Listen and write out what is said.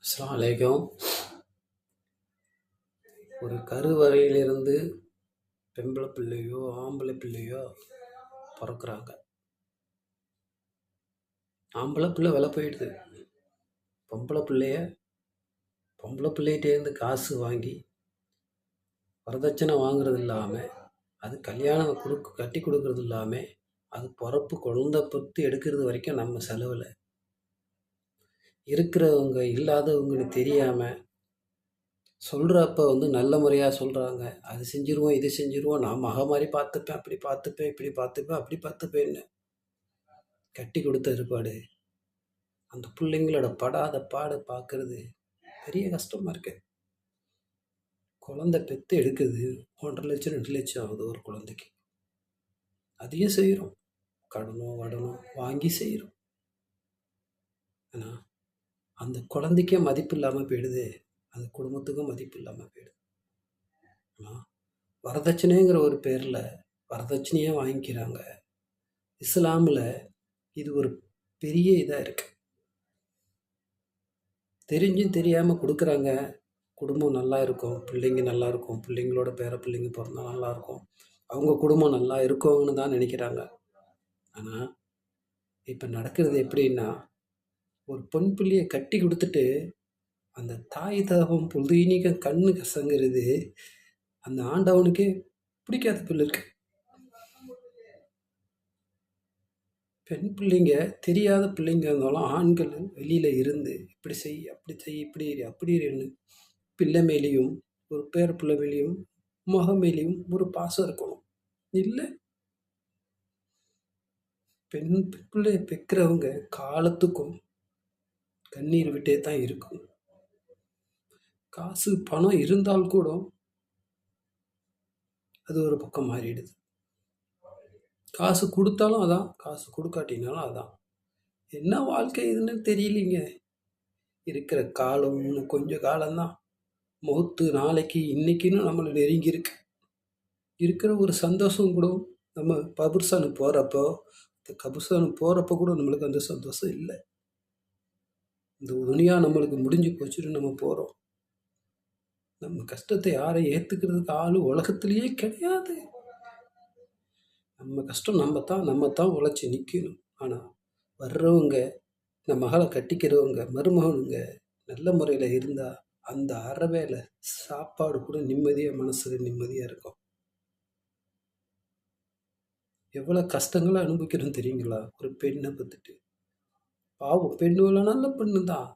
அஸ்ஸலாமு அலைக்கும். ஒரு கருவறையிலிருந்து பெம்பளை பிள்ளையோ ஆம்பளை பிள்ளையோ பிறக்கிறாங்க. ஆம்பளை பிள்ளை விலை போயிடுது. பொம்பளை பிள்ளைகிட்டேருந்து காசு வாங்கி வரதட்சணை வாங்குறது இல்லாமல், அது கல்யாணம் கட்டி கொடுக்கறது இல்லாமல், அது பிறப்பு குழந்தை பெற்று எடுக்கிறது வரைக்கும் நம்ம செலவில் இருக்கிறவங்க இல்லாதவங்கன்னு தெரியாமல் சொல்கிறப்ப நல்ல முறையாக சொல்கிறாங்க. அது செஞ்சுருவோம், இது செஞ்சுருவோம், நான் மக மாதிரி பார்த்துப்பேன், அப்படி பார்த்துப்பேன், இப்படி பார்த்துப்பேன், அப்படி பார்த்துப்பேன்னு கட்டி கொடுத்த ஏற்பாடு அந்த பிள்ளைங்களோட படாத பாடு பார்க்கறது பெரிய கஷ்டமாக இருக்கு. குழந்தை பெற்று எடுக்குது 1,50,000 2,00,000 ஆகுது ஒரு குழந்தைக்கு. அதையும் செய்கிறோம், கடனோ வடனோ வாங்கி செய்கிறோம். ஆனால் அந்த குழந்தைக்கே மதிப்பு இல்லாமல் போயிடுது, அந்த குடும்பத்துக்கும் மதிப்பு இல்லாமல் போயிடுது. ஆனால் வரதட்சணைங்கிற ஒரு பேரில் வரதட்சணையே வாங்கிக்கிறாங்க. இஸ்லாமில் இது ஒரு பெரிய இதாக இருக்குது. தெரிஞ்சும் தெரியாமல் கொடுக்குறாங்க. குடும்பம் நல்லா இருக்கும், பிள்ளைங்க நல்லா இருக்கும், பிள்ளைங்களோட பிள்ளைங்க பிறந்தா நல்லா இருக்கும், அவங்க குடும்பம் நல்லா இருக்கும்னு தான் நினைக்கிறாங்க. ஆனால் இப்போ நடக்கிறது எப்படின்னா, ஒரு பெண் பிள்ளையை கட்டி கொடுத்துட்டு அந்த தாய் தகவம் பொழுதுனிக்க கண்ணு கசங்கிறது அந்த ஆண்டவனுக்கே பிடிக்காத பிள்ளை இருக்கு. பெண் பிள்ளைங்க தெரியாத பிள்ளைங்க இருந்தாலும் ஆண்கள் வெளியில் இருந்து இப்படி செய் அப்படி செய் இப்படி அப்படி பிள்ளை மேலேயும் ஒரு பிள்ளை மேலேயும் முகம் மேலேயும் ஒரு பாசம் இருக்கணும். இல்லை, பெண் பிள்ளையை பெக்கிறவங்க காலத்துக்கும் கண்ணீர் விட்டே தான் இருக்கும். காசு பணம் இருந்தால் கூட அது ஒரு பக்கம் மாறிடுது. காசு கொடுத்தாலும் அதான், காசு கொடுக்காட்டினாலும் அதான். என்ன வாழ்க்கை இதுன்னு தெரியலிங்க. இருக்கிற காலம் இன்னும் கொஞ்சம் காலம்தான். மௌத்து நாளைக்கு இன்னைக்குன்னு நம்மளை நெருங்கி இருக்கு. இருக்கிற ஒரு சந்தோஷம் கூட நம்ம கபர்ஸ்தானு போகிறப்போ கூட நம்மளுக்கு அந்த சந்தோஷம் இல்லை. இந்த துனியா நம்மளுக்கு முடிஞ்சு போச்சுன்னு நம்ம போகிறோம். நம்ம கஷ்டத்தை யாரை ஏற்றுக்கிறதுக்கு ஆள் உலகத்திலேயே கிடையாது. நம்ம கஷ்டம் நம்ம தான் உழைச்சி நிற்கணும். ஆனால் வர்றவங்க, இந்த மகளை கட்டிக்கிறவங்க, மருமகனுங்க நல்ல முறையில் இருந்தால் அந்த அறவேளை சாப்பாடு கூட நிம்மதியாக மனசுக்கு நிம்மதியாக இருக்கும். எவ்வளோ கஷ்டங்களை அனுபவிக்கிறோம் தெரியுங்களா? ஒரு பெண்ணை பத்துட்டு பாவம், பெண்ணு நல்ல பெண்ணு தான்,